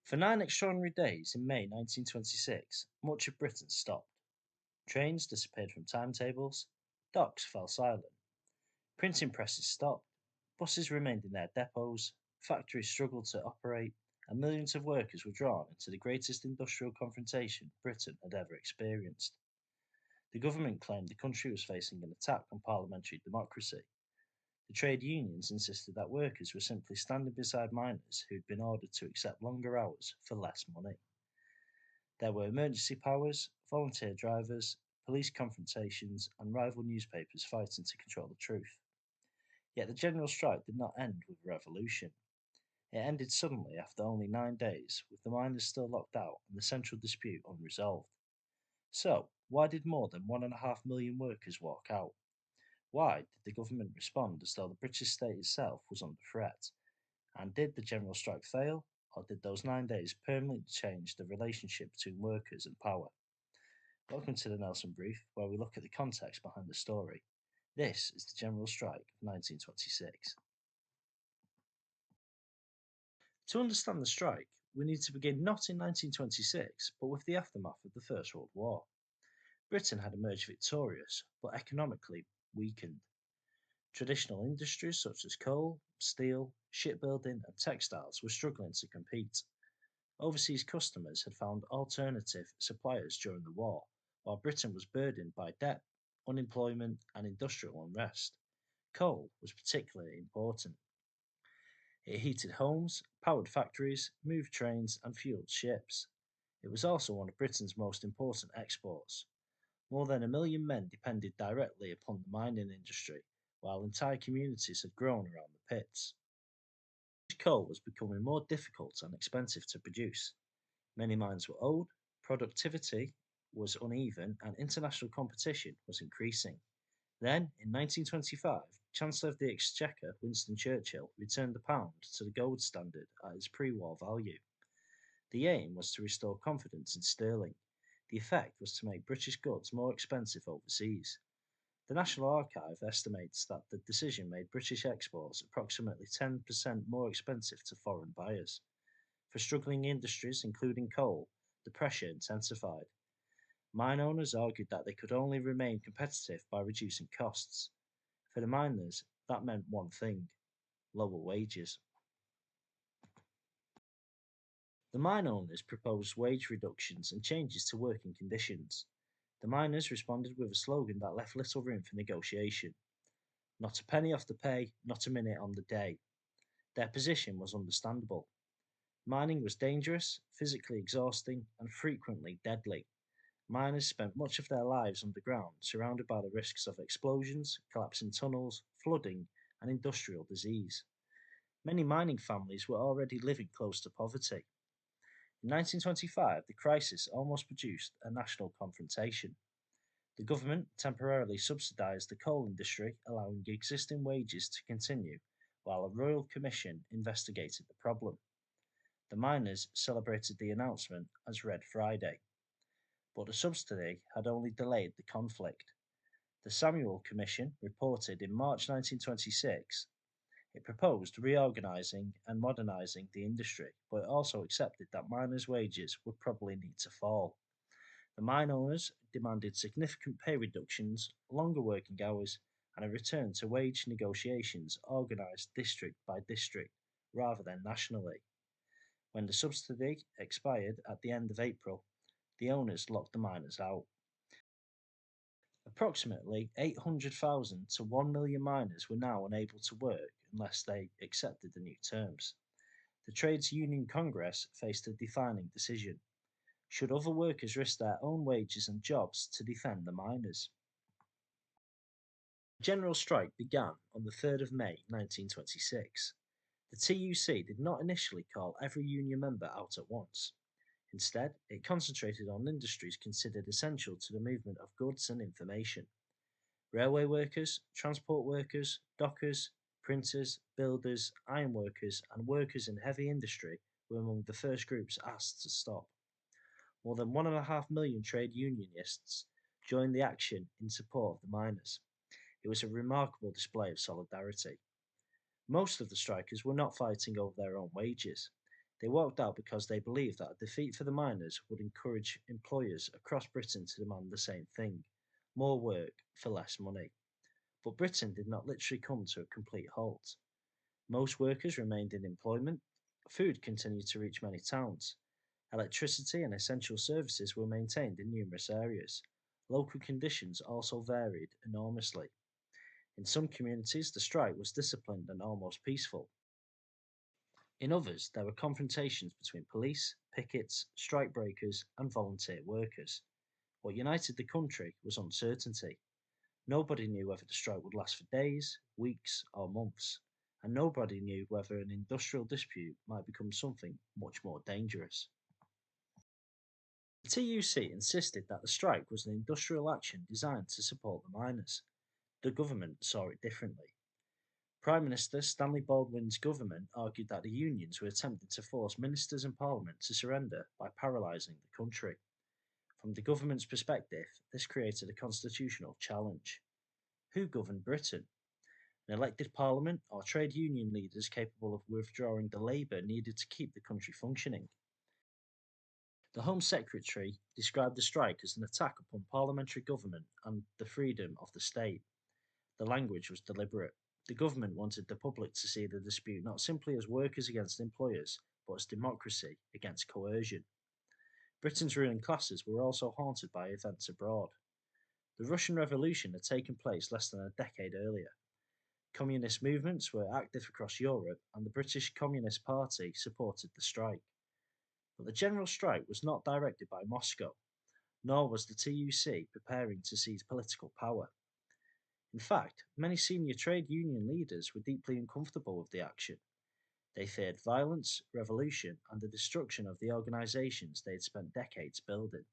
For 9 extraordinary days in May 1926, much of Britain stopped. Trains disappeared from timetables, docks fell silent, printing presses stopped, buses remained in their depots, factories struggled to operate, and millions of workers were drawn into the greatest industrial confrontation Britain had ever experienced. The government claimed the country was facing an attack on parliamentary democracy. The trade unions insisted that workers were simply standing beside miners who had been ordered to accept longer hours for less money. There were emergency powers, volunteer drivers, police confrontations, and rival newspapers fighting to control the truth. Yet the general strike did not end with a revolution. It ended suddenly after only 9 days, with the miners still locked out and the central dispute unresolved. So, why did more than 1.5 million workers walk out? Why did the government respond as though the British state itself was under threat? And did the general strike fail, or did those 9 days permanently change the relationship between workers and power? Welcome to the Nelson Brief, where we look at the context behind the story. This is the General Strike of 1926. To understand the strike, we need to begin not in 1926, but with the aftermath of the First World War. Britain had emerged victorious, but economically weakened. Traditional industries such as coal, steel, shipbuilding, and textiles were struggling to compete. Overseas customers had found alternative suppliers during the war, while Britain was burdened by debt, unemployment, and industrial unrest. Coal was particularly important. It heated homes, powered factories, moved trains, and fueled ships. It was also one of Britain's most important exports. More than 1 million men depended directly upon the mining industry, while entire communities had grown around the pits. Coal was becoming more difficult and expensive to produce. Many mines were old, productivity was uneven, and international competition was increasing. Then, in 1925, Chancellor of the Exchequer Winston Churchill returned the pound to the gold standard at its pre war value. The aim was to restore confidence in sterling. The effect was to make British goods more expensive overseas. The National Archive estimates that the decision made British exports approximately 10% more expensive to foreign buyers. For struggling industries, including coal, the pressure intensified. Mine owners argued that they could only remain competitive by reducing costs. For the miners, that meant one thing: lower wages. The mine owners proposed wage reductions and changes to working conditions. The miners responded with a slogan that left little room for negotiation: not a penny off the pay, not a minute on the day. Their position was understandable. Mining was dangerous, physically exhausting, and frequently deadly. Miners spent much of their lives underground, surrounded by the risks of explosions, collapsing tunnels, flooding, and industrial disease. Many mining families were already living close to poverty. In 1925, the crisis almost produced a national confrontation. The government temporarily subsidised the coal industry, allowing existing wages to continue, while a royal commission investigated the problem. The miners celebrated the announcement as Red Friday. But the subsidy had only delayed the conflict. The Samuel Commission reported in March 1926. It proposed reorganising and modernising the industry, but it also accepted that miners' wages would probably need to fall. The mine owners demanded significant pay reductions, longer working hours, and a return to wage negotiations organised district by district rather than nationally. When the subsidy expired at the end of April, the owners locked the miners out. Approximately 800,000 to 1 million miners were now unable to work unless they accepted the new terms. The Trades Union Congress faced a defining decision. Should other workers risk their own wages and jobs to defend the miners? The general strike began on the 3rd of May 1926. The TUC did not initially call every union member out at once. Instead, it concentrated on industries considered essential to the movement of goods and information. Railway workers, transport workers, dockers, printers, builders, ironworkers, and workers in heavy industry were among the first groups asked to stop. More than 1.5 million trade unionists joined the action in support of the miners. It was a remarkable display of solidarity. Most of the strikers were not fighting over their own wages. They walked out because they believed that a defeat for the miners would encourage employers across Britain to demand the same thing: more work for less money. But Britain did not literally come to a complete halt. Most workers remained in employment, food continued to reach many towns, electricity and essential services were maintained in numerous areas. Local conditions also varied enormously. In some communities, the strike was disciplined and almost peaceful. In others, there were confrontations between police, pickets, strike breakers, and volunteer workers. What united the country was uncertainty. Nobody knew whether the strike would last for days, weeks, or months, and nobody knew whether an industrial dispute might become something much more dangerous. The TUC insisted that the strike was an industrial action designed to support the miners. The government saw it differently. Prime Minister Stanley Baldwin's government argued that the unions were attempting to force ministers and parliament to surrender by paralysing the country. From the government's perspective, this created a constitutional challenge. Who governed Britain? An elected parliament or trade union leaders capable of withdrawing the labour needed to keep the country functioning? The Home Secretary described the strike as an attack upon parliamentary government and the freedom of the state. The language was deliberate. The government wanted the public to see the dispute not simply as workers against employers, but as democracy against coercion. Britain's ruling classes were also haunted by events abroad. The Russian Revolution had taken place less than a decade earlier. Communist movements were active across Europe, and the British Communist Party supported the strike. But the general strike was not directed by Moscow, nor was the TUC preparing to seize political power. In fact, many senior trade union leaders were deeply uncomfortable with the action. They feared violence, revolution, and the destruction of the organisations they had spent decades building.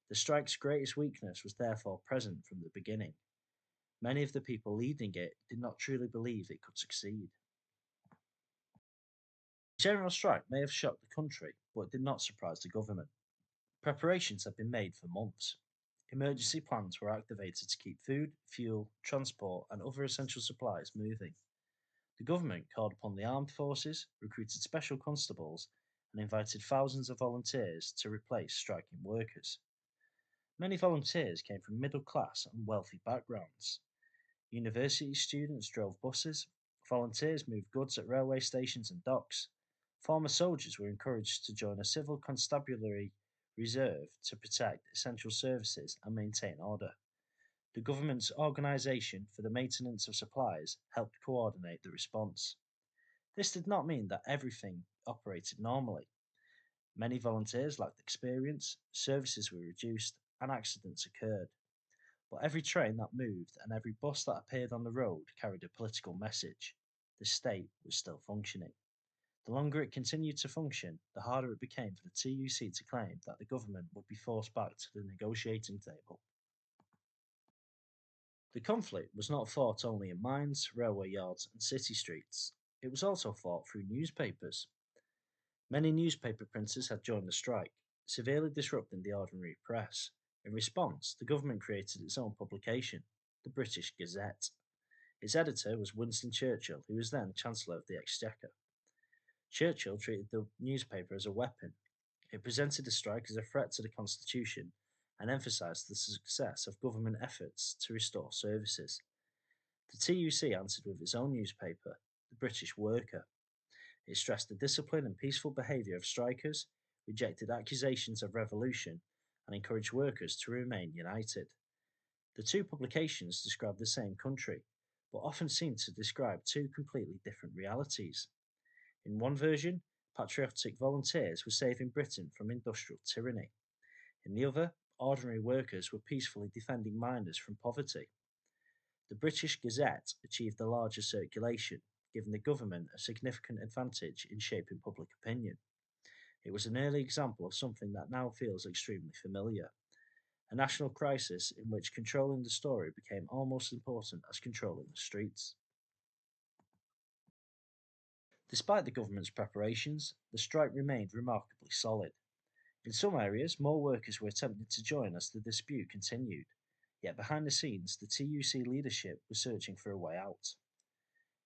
The strike's greatest weakness was therefore present from the beginning. Many of the people leading it did not truly believe it could succeed. The general strike may have shocked the country, but it did not surprise the government. Preparations had been made for months. Emergency plans were activated to keep food, fuel, transport, and other essential supplies moving. The government called upon the armed forces, recruited special constables, and invited thousands of volunteers to replace striking workers. Many volunteers came from middle class and wealthy backgrounds. University students drove buses, volunteers moved goods at railway stations and docks. Former soldiers were encouraged to join a civil constabulary reserve to protect essential services and maintain order. The government's organisation for the maintenance of supplies helped coordinate the response. This did not mean that everything operated normally. Many volunteers lacked experience, services were reduced, and accidents occurred. But every train that moved and every bus that appeared on the road carried a political message. The state was still functioning. The longer it continued to function, the harder it became for the TUC to claim that the government would be forced back to the negotiating table. The conflict was not fought only in mines, railway yards, and city streets. It was also fought through newspapers. Many newspaper printers had joined the strike, severely disrupting the ordinary press. In response, the government created its own publication, the British Gazette. Its editor was Winston Churchill, who was then Chancellor of the Exchequer. Churchill treated the newspaper as a weapon. It presented the strike as a threat to the Constitution and emphasised the success of government efforts to restore services. The TUC answered with its own newspaper, the British Worker. It stressed the discipline and peaceful behaviour of strikers, rejected accusations of revolution, and encouraged workers to remain united. The two publications described the same country, but often seemed to describe two completely different realities. In one version, patriotic volunteers were saving Britain from industrial tyranny. In the other, ordinary workers were peacefully defending miners from poverty. The British Gazette achieved a larger circulation, giving the government a significant advantage in shaping public opinion. It was an early example of something that now feels extremely familiar: a national crisis in which controlling the story became almost as important as controlling the streets. Despite the government's preparations, the strike remained remarkably solid. In some areas, more workers were attempting to join as the dispute continued, yet behind the scenes, the TUC leadership was searching for a way out.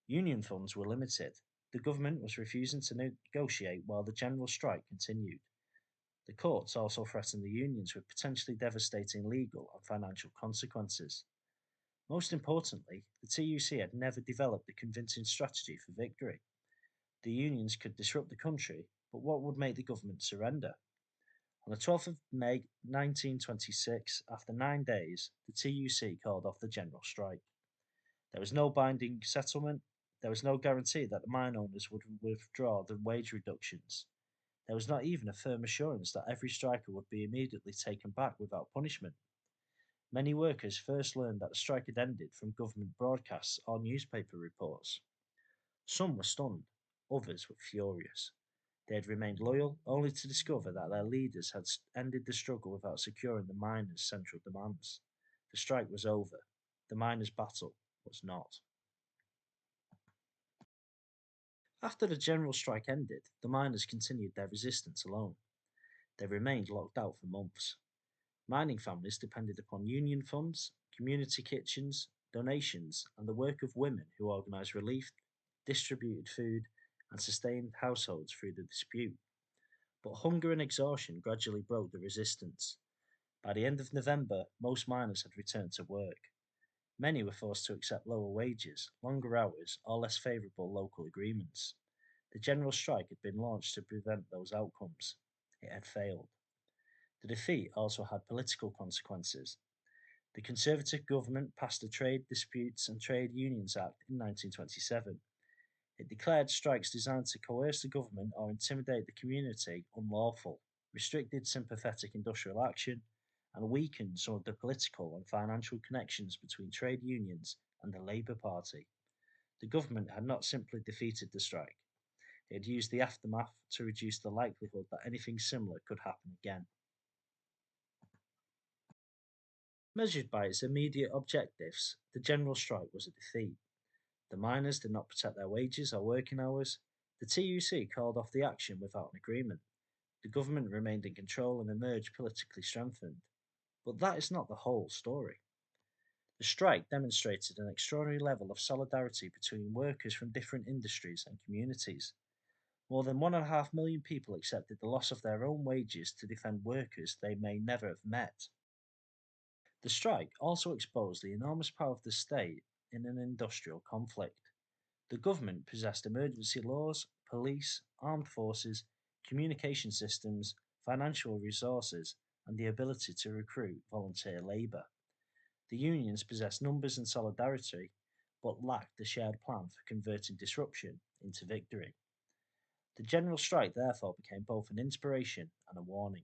Union funds were limited. The government was refusing to negotiate while the general strike continued. The courts also threatened the unions with potentially devastating legal and financial consequences. Most importantly, the TUC had never developed a convincing strategy for victory. The unions could disrupt the country, but what would make the government surrender? On the 12th of May 1926, after 9 days, the TUC called off the general strike. There was no binding settlement. There was no guarantee that the mine owners would withdraw the wage reductions. There was not even a firm assurance that every striker would be immediately taken back without punishment. Many workers first learned that the strike had ended from government broadcasts or newspaper reports. Some were stunned, others were furious. They had remained loyal only to discover that their leaders had ended the struggle without securing the miners' central demands. The strike was over. The miners' battle was not. After the general strike ended, the miners continued their resistance alone. They remained locked out for months. Mining families depended upon union funds, community kitchens, donations, and the work of women who organised relief, distributed food, and sustained households through the dispute. But hunger and exhaustion gradually broke the resistance. By the end of November, most miners had returned to work. Many were forced to accept lower wages, longer hours, or less favourable local agreements. The general strike had been launched to prevent those outcomes. It had failed. The defeat also had political consequences. The Conservative government passed the Trade Disputes and Trade Unions Act in 1927. It declared strikes designed to coerce the government or intimidate the community unlawful, restricted sympathetic industrial action, and weakened some of the political and financial connections between trade unions and the Labour Party. The government had not simply defeated the strike, it had used the aftermath to reduce the likelihood that anything similar could happen again. Measured by its immediate objectives, the general strike was a defeat. The miners did not protect their wages or working hours. The TUC called off the action without an agreement. The government remained in control and emerged politically strengthened. But that is not the whole story. The strike demonstrated an extraordinary level of solidarity between workers from different industries and communities. More than 1.5 million people accepted the loss of their own wages to defend workers they may never have met. The strike also exposed the enormous power of the state in an industrial conflict. The government possessed emergency laws, police, armed forces, communication systems, financial resources, and the ability to recruit volunteer labour. The unions possessed numbers and solidarity, but lacked a shared plan for converting disruption into victory. The general strike therefore became both an inspiration and a warning.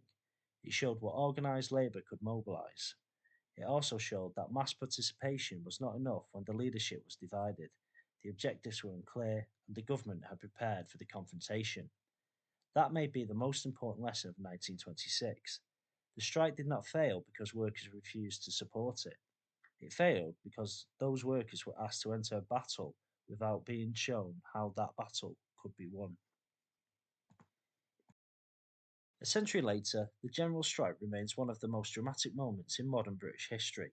It showed what organised labour could mobilise. It also showed that mass participation was not enough when the leadership was divided, the objectives were unclear, and the government had prepared for the confrontation. That may be the most important lesson of 1926. The strike did not fail because workers refused to support it. It failed because those workers were asked to enter a battle without being shown how that battle could be won. A century later, the general strike remains one of the most dramatic moments in modern British history.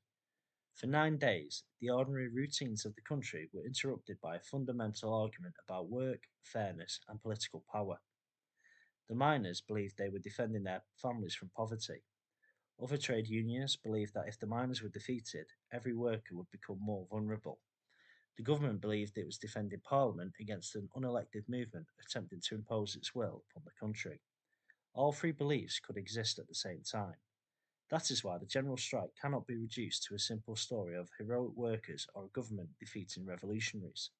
For 9 days, the ordinary routines of the country were interrupted by a fundamental argument about work, fairness, and political power. The miners believed they were defending their families from poverty. Other trade unions believed that if the miners were defeated, every worker would become more vulnerable. The government believed it was defending Parliament against an unelected movement attempting to impose its will upon the country. All three beliefs could exist at the same time. That is why the general strike cannot be reduced to a simple story of heroic workers or a government defeating revolutionaries.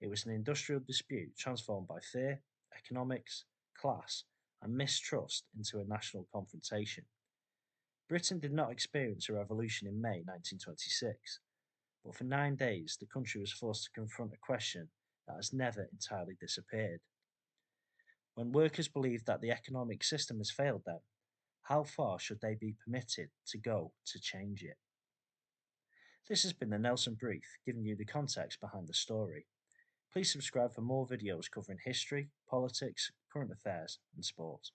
It was an industrial dispute transformed by fear, economics, class, and mistrust into a national confrontation. Britain did not experience a revolution in May 1926, but for 9 days the country was forced to confront a question that has never entirely disappeared. When workers believe that the economic system has failed them, how far should they be permitted to go to change it? This has been the Nelson Brief, giving you the context behind the story. Please subscribe for more videos covering history, politics, current affairs, and sport.